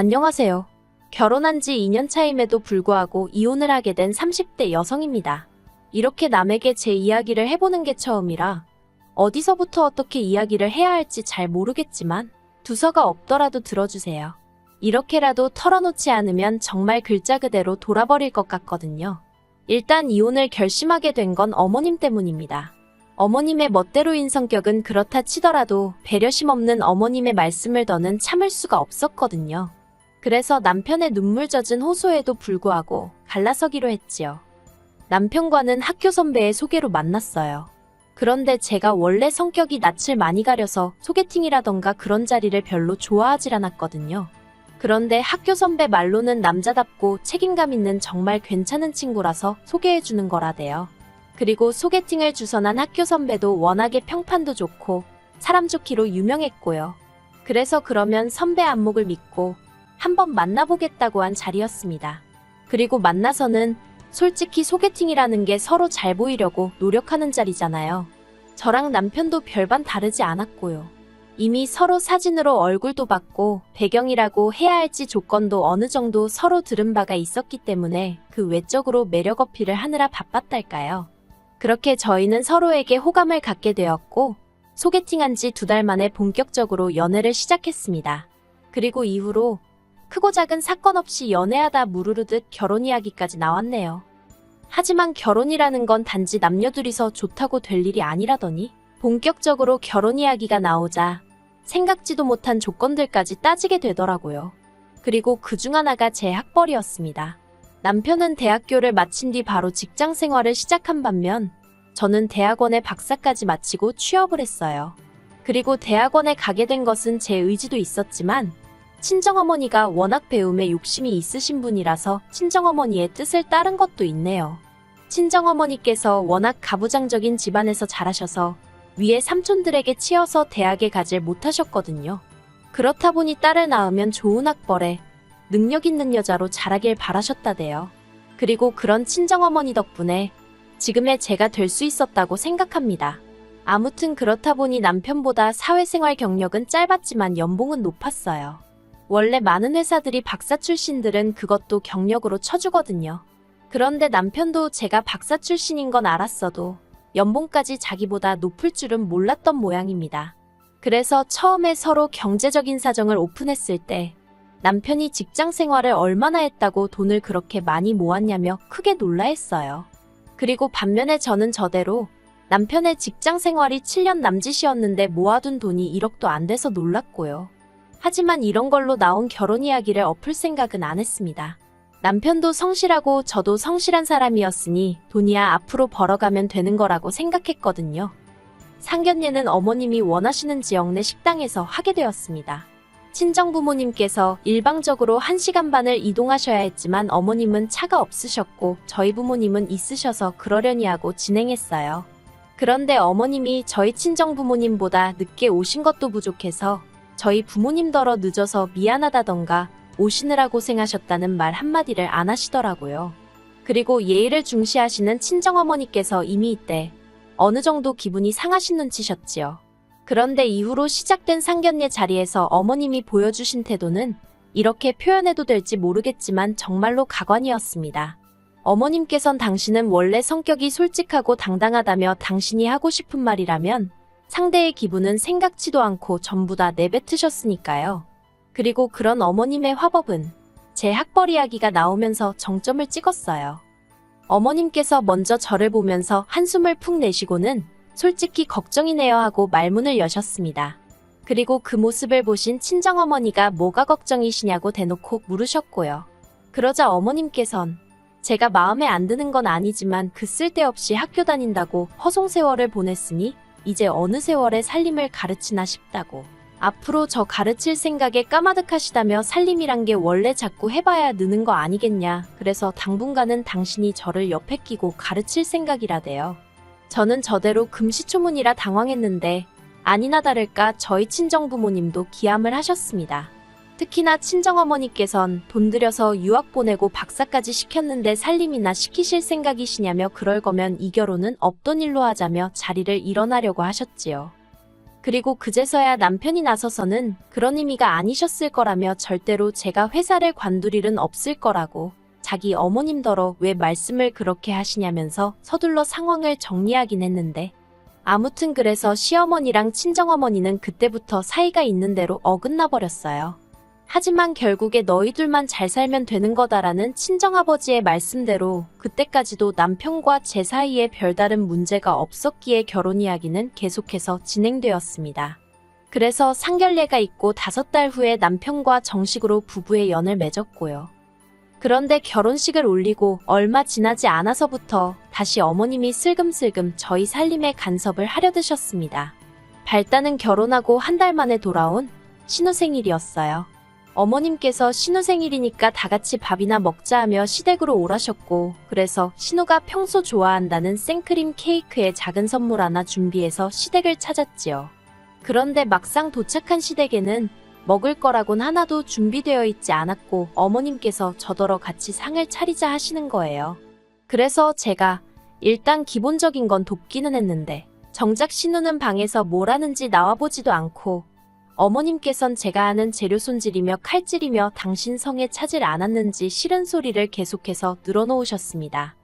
안녕하세요. 결혼한 지 2년 차임에도 불구하고 이혼을 하게 된 30대 여성입니다. 이렇게 남에게 제 이야기를 해보는 게 처음이라 어디서부터 어떻게 이야기를 해야 할지 잘 모르겠지만 두서가 없더라도 들어주세요. 이렇게라도 털어놓지 않으면 정말 글자 그대로 돌아버릴 것 같거든요. 일단 이혼을 결심하게 된 건 어머님 때문입니다. 어머님의 멋대로인 성격은 그렇다 치더라도 배려심 없는 어머님의 말씀을 더는 참을 수가 없었거든요. 그래서 남편의 눈물 젖은 호소에도 불구하고 갈라서기로 했지요. 남편과는 학교 선배의 소개로 만났어요. 그런데 제가 원래 성격이 낯을 많이 가려서 소개팅이라던가 그런 자리를 별로 좋아하질 않았거든요. 그런데 학교 선배 말로는 남자답고 책임감 있는 정말 괜찮은 친구라서 소개해주는 거라대요. 그리고 소개팅을 주선한 학교 선배도 워낙에 평판도 좋고 사람 좋기로 유명했고요. 그래서 그러면 선배 안목을 믿고 한번 만나보겠다고 한 자리였습니다. 그리고 만나서는 솔직히 소개팅이라는 게 서로 잘 보이려고 노력하는 자리잖아요. 저랑 남편도 별반 다르지 않았고요. 이미 서로 사진으로 얼굴도 봤고 배경이라고 해야 할지 조건도 어느 정도 서로 들은 바가 있었기 때문에 그 외적으로 매력 어필을 하느라 바빴달까요. 그렇게 저희는 서로에게 호감을 갖게 되었고 소개팅한 지 2달 만에 본격적으로 연애를 시작했습니다. 그리고 이후로 크고 작은 사건 없이 연애하다 무르르듯 결혼 이야기까지 나왔네요. 하지만 결혼이라는 건 단지 남녀 둘이서 좋다고 될 일이 아니라더니 본격적으로 결혼 이야기가 나오자 생각지도 못한 조건들까지 따지게 되더라고요. 그리고 그중 하나가 제 학벌이었습니다. 남편은 대학교를 마친 뒤 바로 직장 생활을 시작한 반면 저는 대학원에 박사까지 마치고 취업을 했어요. 그리고 대학원에 가게 된 것은 제 의지도 있었지만 친정어머니가 워낙 배움에 욕심이 있으신 분이라서 친정어머니의 뜻을 따른 것도 있네요. 친정어머니께서 워낙 가부장적인 집안에서 자라셔서 위에 삼촌들에게 치여서 대학에 가질 못하셨거든요. 그렇다 보니 딸을 낳으면 좋은 학벌에 능력 있는 여자로 자라길 바라셨다대요. 그리고 그런 친정어머니 덕분에 지금의 제가 될 수 있었다고 생각합니다. 아무튼 그렇다 보니 남편보다 사회생활 경력은 짧았지만 연봉은 높았어요. 원래 많은 회사들이 박사 출신들은 그것도 경력으로 쳐주거든요. 그런데 남편도 제가 박사 출신인 건 알았어도 연봉까지 자기보다 높을 줄은 몰랐던 모양입니다. 그래서 처음에 서로 경제적인 사정을 오픈했을 때 남편이 직장 생활을 얼마나 했다고 돈을 그렇게 많이 모았냐며 크게 놀라했어요. 그리고 반면에 저는 저대로 남편의 직장 생활이 7년 남짓이었는데 모아둔 돈이 1억도 안 돼서 놀랐고요. 하지만 이런 걸로 나온 결혼 이야기를 엎을 생각은 안 했습니다. 남편도 성실하고 저도 성실한 사람이었으니 돈이야 앞으로 벌어가면 되는 거라고 생각했거든요. 상견례는 어머님이 원하시는 지역 내 식당에서 하게 되었습니다. 친정부모님께서 일방적으로 1시간 반을 이동하셔야 했지만 어머님은 차가 없으셨고 저희 부모님은 있으셔서 그러려니 하고 진행했어요. 그런데 어머님이 저희 친정부모님보다 늦게 오신 것도 부족해서 저희 부모님더러 늦어서 미안하다던가 오시느라 고생하셨다는 말 한마디를 안 하시더라고요. 그리고 예의를 중시하시는 친정어머니께서 이미 이때 어느 정도 기분이 상하신 눈치셨지요. 그런데 이후로 시작된 상견례 자리에서 어머님이 보여주신 태도는 이렇게 표현해도 될지 모르겠지만 정말로 가관이었습니다. 어머님께선 당신은 원래 성격이 솔직하고 당당하다며 당신이 하고 싶은 말이라면 상대의 기분은 생각지도 않고 전부 다 내뱉으셨으니까요. 그리고 그런 어머님의 화법은 제 학벌 이야기가 나오면서 정점을 찍었어요. 어머님께서 먼저 저를 보면서 한숨을 푹 내쉬고는 솔직히 걱정이네요 하고 말문을 여셨습니다. 그리고 그 모습을 보신 친정어머니가 뭐가 걱정이시냐고 대놓고 물으셨고요. 그러자 어머님께선 제가 마음에 안 드는 건 아니지만 그 쓸데없이 학교 다닌다고 허송세월을 보냈으니 이제 어느 세월에 살림을 가르치나 싶다고. 앞으로 저 가르칠 생각에 까마득하시다며 살림이란 게 원래 자꾸 해봐야 느는 거 아니겠냐. 그래서 당분간은 당신이 저를 옆에 끼고 가르칠 생각이라대요. 저는 저대로 금시초문이라 당황했는데 아니나 다를까 저희 친정부모님도 기함을 하셨습니다. 특히나 친정어머니께선 돈 들여서 유학 보내고 박사까지 시켰는데 살림이나 시키실 생각이시냐며 그럴 거면 이 결혼은 없던 일로 하자며 자리를 일어나려고 하셨지요. 그리고 그제서야 남편이 나서서는 그런 의미가 아니셨을 거라며 절대로 제가 회사를 관둘 일은 없을 거라고 자기 어머님더러 왜 말씀을 그렇게 하시냐면서 서둘러 상황을 정리하긴 했는데 아무튼 그래서 시어머니랑 친정어머니는 그때부터 사이가 있는 대로 어긋나 버렸어요. 하지만 결국에 너희들만 잘 살면 되는 거다라는 친정아버지의 말씀대로 그때까지도 남편과 제 사이에 별다른 문제가 없었기에 결혼 이야기는 계속해서 진행되었습니다. 그래서 상견례가 있고 5달 후에 남편과 정식으로 부부의 연을 맺었고요. 그런데 결혼식을 올리고 얼마 지나지 않아서부터 다시 어머님이 슬금슬금 저희 살림에 간섭을 하려 드셨습니다. 발단은 결혼하고 한 달 만에 돌아온 신우 생일이었어요. 어머님께서 신우 생일이니까 다 같이 밥이나 먹자 하며 시댁으로 오라셨고 그래서 신우가 평소 좋아한다는 생크림 케이크에 작은 선물 하나 준비해서 시댁을 찾았지요. 그런데 막상 도착한 시댁에는 먹을 거라곤 하나도 준비되어 있지 않았고 어머님께서 저더러 같이 상을 차리자 하시는 거예요. 그래서 제가 일단 기본적인 건 돕기는 했는데 정작 신우는 방에서 뭘 하는지 나와보지도 않고 어머님께선 제가 하는 재료 손질이며 칼질이며 당신 성에 차질 않았는지 싫은 소리를 계속해서 늘어놓으셨습니다.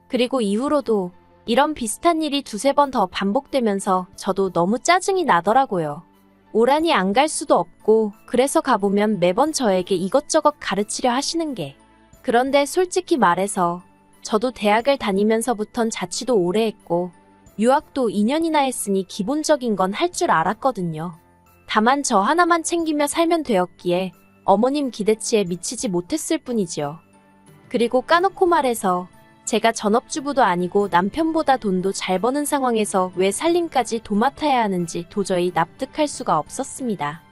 그리고 이후로도 이런 비슷한 일이 2-3번 더 반복되면서 저도 너무 짜증이 나더라고요. 오라니 안 갈 수도 없고 그래서 가보면 매번 저에게 이것저것 가르치려 하시는 게. 그런데 솔직히 말해서 저도 대학을 다니면서부턴 자취도 오래 했고 유학도 2년이나 했으니 기본적인 건 할 줄 알았거든요. 다만 저 하나만 챙기며 살면 되었기에 어머님 기대치에 미치지 못했을 뿐이지요. 그리고 까놓고 말해서 제가 전업주부도 아니고 남편보다 돈도 잘 버는 상황에서 왜 살림까지 도맡아야 하는지 도저히 납득할 수가 없었습니다.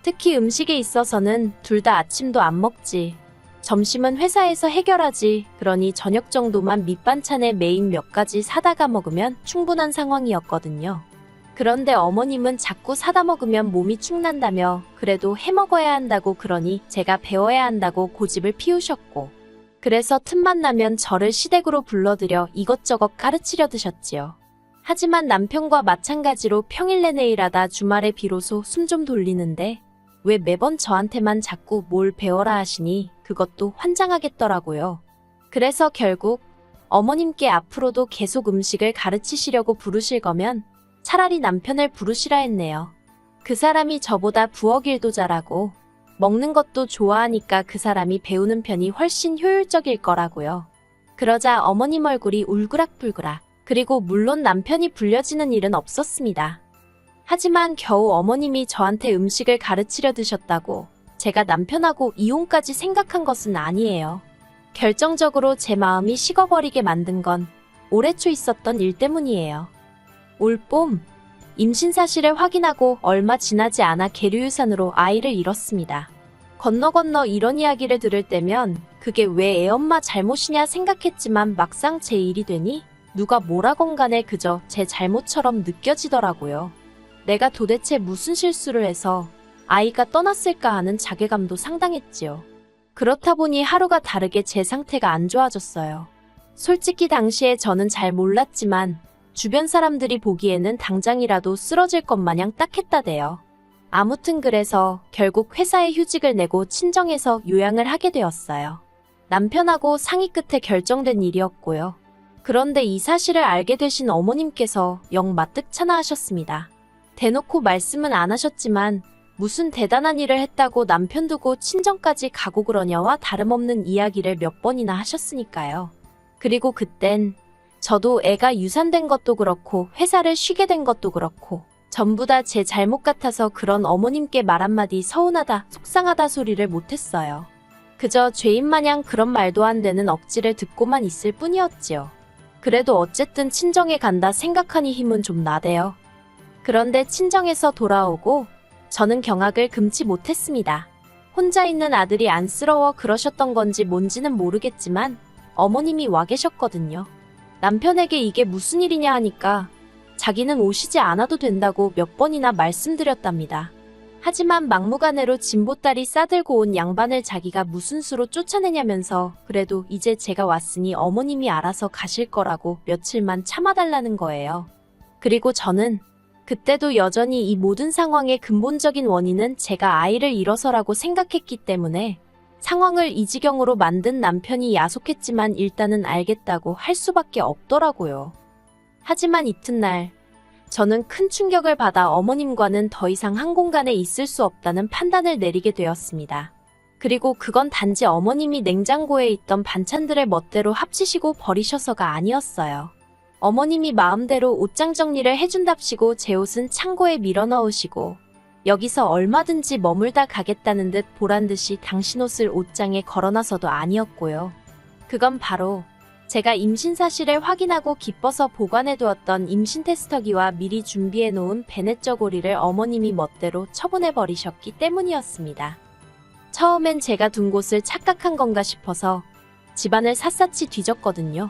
특히 음식에 있어서는 둘 다 아침도 안 먹지. 점심은 회사에서 해결하지. 그러니 저녁 정도만 밑반찬에 메인 몇 가지 사다가 먹으면 충분한 상황이었거든요. 그런데 어머님은 자꾸 사다 먹으면 몸이 축난다며 그래도 해 먹어야 한다고 그러니 제가 배워야 한다고 고집을 피우셨고 그래서 틈만 나면 저를 시댁으로 불러들여 이것저것 가르치려 드셨지요. 하지만 남편과 마찬가지로 평일 내내 일하다 주말에 비로소 숨 좀 돌리는데 왜 매번 저한테만 자꾸 뭘 배워라 하시니 그것도 환장하겠더라고요. 그래서 결국 어머님께 앞으로도 계속 음식을 가르치시려고 부르실 거면 차라리 남편을 부르시라 했네요. 그 사람이 저보다 부엌 일도 잘하고 먹는 것도 좋아하니까 그 사람이 배우는 편이 훨씬 효율적일 거라고요. 그러자 어머님 얼굴이 울그락불그락. 그리고 물론 남편이 불려지는 일은 없었습니다. 하지만 겨우 어머님이 저한테 음식을 가르치려 드셨다고 제가 남편하고 이혼까지 생각한 것은 아니에요. 결정적으로 제 마음이 식어버리게 만든 건 올해 초 있었던 일 때문이에요. 올 봄 임신 사실을 확인하고 얼마 지나지 않아 계류유산으로 아이를 잃었습니다. 건너 이런 이야기를 들을 때면 그게 왜 애엄마 잘못이냐 생각했지만 막상 제 일이 되니 누가 뭐라건 간에 그저 제 잘못처럼 느껴지더라고요. 내가 도대체 무슨 실수를 해서 아이가 떠났을까 하는 자괴감도 상당했지요. 그렇다 보니 하루가 다르게 제 상태가 안 좋아졌어요. 솔직히 당시에 저는 잘 몰랐지만 주변 사람들이 보기에는 당장이라도 쓰러질 것 마냥 딱했다대요. 아무튼 그래서 결국 회사에 휴직을 내고 친정에서 요양을 하게 되었어요. 남편하고 상의 끝에 결정된 일이었고요. 그런데 이 사실을 알게 되신 어머님께서 영 마뜩찮아 하셨습니다. 대놓고 말씀은 안 하셨지만 무슨 대단한 일을 했다고 남편 두고 친정까지 가고 그러냐와 다름없는 이야기를 몇 번이나 하셨으니까요. 그리고 그땐 저도 애가 유산된 것도 그렇고 회사를 쉬게 된 것도 그렇고 전부 다 제 잘못 같아서 그런 어머님께 말 한마디 서운하다, 속상하다 소리를 못했어요. 그저 죄인마냥 그런 말도 안 되는 억지를 듣고만 있을 뿐이었지요. 그래도 어쨌든 친정에 간다 생각하니 힘은 좀 나대요. 그런데 친정에서 돌아오고 저는 경악을 금치 못했습니다. 혼자 있는 아들이 안쓰러워 그러셨던 건지 뭔지는 모르겠지만 어머님이 와 계셨거든요. 남편에게 이게 무슨 일이냐 하니까 자기는 오시지 않아도 된다고 몇 번이나 말씀드렸답니다. 하지만 막무가내로 진보딸이 싸들고 온 양반을 자기가 무슨 수로 쫓아내냐면서 그래도 이제 제가 왔으니 어머님이 알아서 가실 거라고 며칠만 참아달라는 거예요. 그리고 저는 그때도 여전히 이 모든 상황의 근본적인 원인은 제가 아이를 잃어서라고 생각했기 때문에 상황을 이 지경으로 만든 남편이 야속했지만 일단은 알겠다고 할 수밖에 없더라고요. 하지만 이튿날 저는 큰 충격을 받아 어머님과는 더 이상 한 공간에 있을 수 없다는 판단을 내리게 되었습니다. 그리고 그건 단지 어머님이 냉장고에 있던 반찬들을 멋대로 합치시고 버리셔서가 아니었어요. 어머님이 마음대로 옷장 정리를 해준답시고 제 옷은 창고에 밀어넣으시고 여기서 얼마든지 머물다 가겠다는 듯 보란듯이 당신 옷을 옷장에 걸어놔서도 아니었고요. 그건 바로 제가 임신 사실을 확인하고 기뻐서 보관해두었던 임신 테스터기와 미리 준비해놓은 베넷 저고리를 어머님이 멋대로 처분해버리셨기 때문이었습니다. 처음엔 제가 둔 곳을 착각한 건가 싶어서 집안을 샅샅이 뒤졌거든요.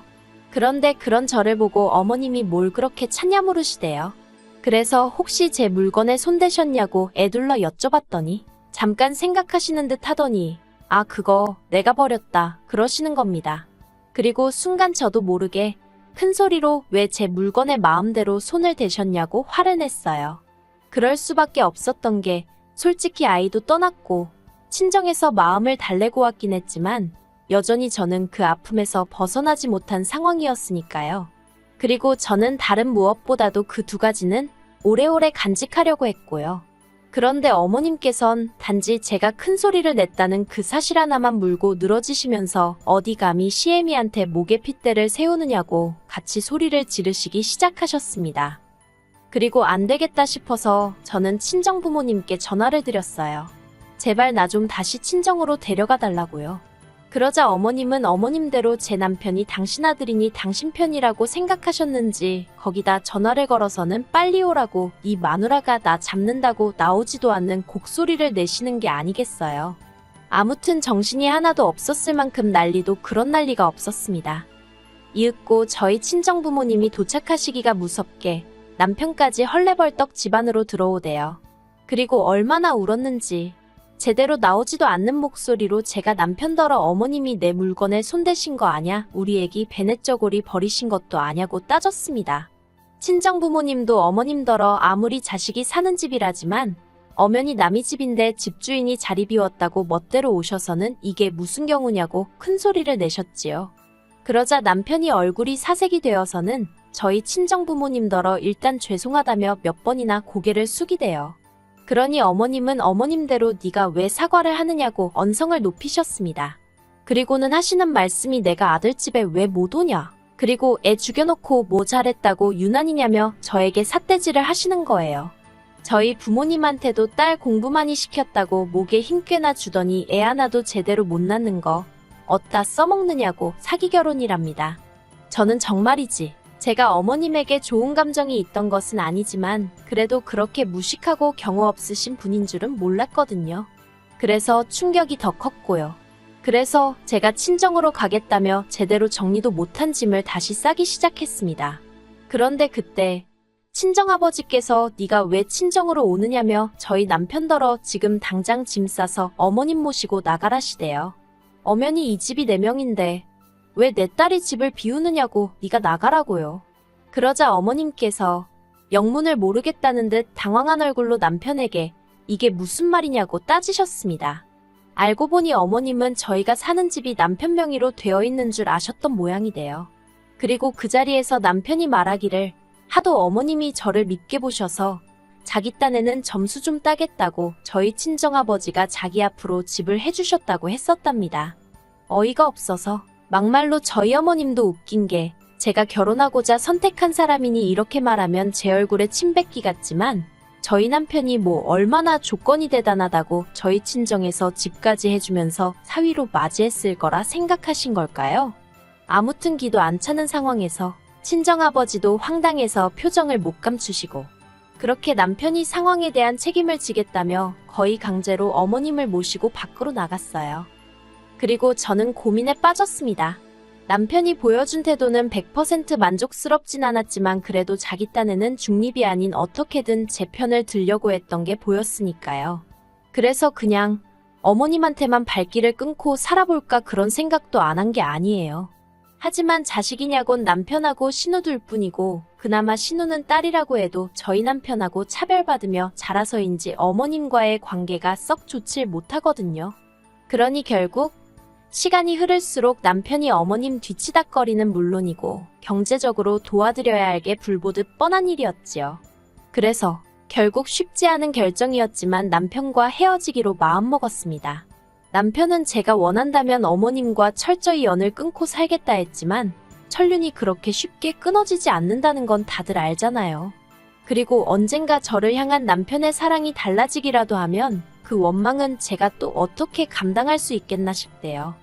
그런데 그런 저를 보고 어머님이 뭘 그렇게 찾냐 물으시대요. 그래서 혹시 제 물건에 손대셨냐고 애둘러 여쭤봤더니 잠깐 생각하시는 듯 하더니 아 그거 내가 버렸다 그러시는 겁니다. 그리고 순간 저도 모르게 큰 소리로 왜 제 물건에 마음대로 손을 대셨냐고 화를 냈어요. 그럴 수밖에 없었던 게 솔직히 아이도 떠났고 친정에서 마음을 달래고 왔긴 했지만 여전히 저는 그 아픔에서 벗어나지 못한 상황이었으니까요. 그리고 저는 다른 무엇보다도 그 두 가지는 오래오래 간직하려고 했고요. 그런데 어머님께선 단지 제가 큰 소리를 냈다는 그 사실 하나만 물고 늘어지시면서 어디 감히 시애미한테 목에 핏대를 세우느냐고 같이 소리를 지르시기 시작하셨습니다. 그리고 안 되겠다 싶어서 저는 친정부모님께 전화를 드렸어요. 제발 나 좀 다시 친정으로 데려가 달라고요. 그러자 어머님은 어머님대로 제 남편이 당신 아들이니 당신 편이라고 생각하셨는지 거기다 전화를 걸어서는 빨리 오라고 이 마누라가 나 잡는다고 나오지도 않는 곡소리를 내시는 게 아니겠어요. 아무튼 정신이 하나도 없었을 만큼 난리도 그런 난리가 없었습니다. 이윽고 저희 친정부모님이 도착하시기가 무섭게 남편까지 헐레벌떡 집 안으로 들어오대요. 그리고 얼마나 울었는지 제대로 나오지도 않는 목소리로 제가 남편더러 어머님이 내 물건에 손대신 거 아냐? 우리 애기 베넷 저고리 버리신 것도 아냐고 따졌습니다. 친정부모님도 어머님더러 아무리 자식이 사는 집이라지만 엄연히 남의 집인데 집주인이 자리 비웠다고 멋대로 오셔서는 이게 무슨 경우냐고 큰 소리를 내셨지요. 그러자 남편이 얼굴이 사색이 되어서는 저희 친정부모님더러 일단 죄송하다며 몇 번이나 고개를 숙이대요. 그러니 어머님은 어머님대로 네가 왜 사과를 하느냐고 언성을 높이셨습니다. 그리고는 하시는 말씀이 내가 아들집에 왜 못 오냐? 그리고 애 죽여놓고 뭐 잘했다고 유난이냐며 저에게 삿대질을 하시는 거예요. 저희 부모님한테도 딸 공부 많이 시켰다고 목에 힘 꽤나 주더니 애 하나도 제대로 못 낳는 거 어디다 써먹느냐고 사기 결혼이랍니다. 저는 정말이지. 제가 어머님에게 좋은 감정이 있던 것은 아니지만 그래도 그렇게 무식하고 경우 없으신 분인 줄은 몰랐거든요. 그래서 충격이 더 컸고요. 그래서 제가 친정으로 가겠다며 제대로 정리도 못한 짐을 다시 싸기 시작했습니다. 그런데 그때 친정아버지께서 네가 왜 친정으로 오느냐며 저희 남편더러 지금 당장 짐 싸서 어머님 모시고 나가라시대요. 엄연히 이 집이 내 명인데 왜 내 딸이 집을 비우느냐고 네가 나가라고요. 그러자 어머님께서 영문을 모르겠다는 듯 당황한 얼굴로 남편에게 이게 무슨 말이냐고 따지셨습니다. 알고 보니 어머님은 저희가 사는 집이 남편 명의로 되어 있는 줄 아셨던 모양이래요. 그리고 그 자리에서 남편이 말하기를 하도 어머님이 저를 밉게 보셔서 자기 딴에는 점수 좀 따겠다고 저희 친정아버지가 자기 앞으로 집을 해주셨다고 했었답니다. 어이가 없어서 막말로 저희 어머님도 웃긴 게 제가 결혼하고자 선택한 사람이니 이렇게 말하면 제 얼굴에 침 뱉기 같지만 저희 남편이 뭐 얼마나 조건이 대단하다고 저희 친정에서 집까지 해주면서 사위로 맞이했을 거라 생각하신 걸까요? 아무튼 기도 안 차는 상황에서 친정아버지도 황당해서 표정을 못 감추시고 그렇게 남편이 상황에 대한 책임을 지겠다며 거의 강제로 어머님을 모시고 밖으로 나갔어요. 그리고 저는 고민에 빠졌습니다. 남편이 보여준 태도는 100% 만족스럽진 않았지만 그래도 자기 딴에는 중립이 아닌 어떻게든 제 편을 들려고 했던 게 보였으니까요. 그래서 그냥 어머님한테만 발길을 끊고 살아볼까 그런 생각도 안 한 게 아니에요. 하지만 자식이냐곤 남편하고 신우둘 뿐이고 그나마 신우는 딸이라고 해도 저희 남편하고 차별받으며 자라서인지 어머님과의 관계가 썩 좋질 못하거든요. 그러니 결국 시간이 흐를수록 남편이 어머님 뒤치다꺼리는 물론이고 경제적으로 도와드려야 할 게 불보듯 뻔한 일이었지요. 그래서 결국 쉽지 않은 결정이었지만 남편과 헤어지기로 마음먹었습니다. 남편은 제가 원한다면 어머님과 철저히 연을 끊고 살겠다 했지만 천륜이 그렇게 쉽게 끊어지지 않는다는 건 다들 알잖아요. 그리고 언젠가 저를 향한 남편의 사랑이 달라지기라도 하면 그 원망은 제가 또 어떻게 감당할 수 있겠나 싶대요.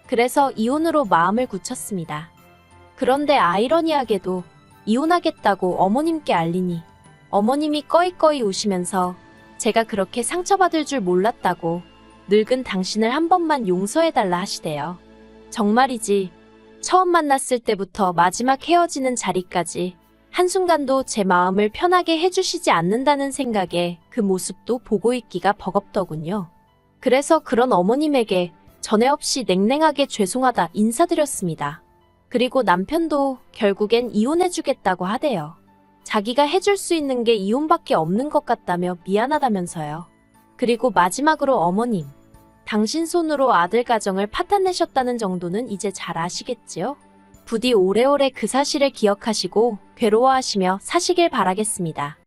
그래서 이혼으로 마음을 굳혔습니다. 그런데 아이러니하게도 이혼하겠다고 어머님께 알리니 어머님이 꺼이꺼이 우시면서 제가 그렇게 상처받을 줄 몰랐다고 늙은 당신을 한 번만 용서해달라 하시대요. 정말이지 처음 만났을 때부터 마지막 헤어지는 자리까지 한순간도 제 마음을 편하게 해주시지 않는다는 생각에 그 모습도 보고 있기가 버겁더군요. 그래서 그런 어머님에게 전에 없이 냉랭하게 죄송하다 인사드렸습니다. 그리고 남편도 결국엔 이혼해주겠다고 하대요. 자기가 해줄 수 있는 게 이혼밖에 없는 것 같다며 미안하다면서요. 그리고 마지막으로 어머님, 당신 손으로 아들 가정을 파탄내셨다는 정도는 이제 잘 아시겠지요? 부디 오래오래 그 사실을 기억하시고 괴로워하시며 사시길 바라겠습니다.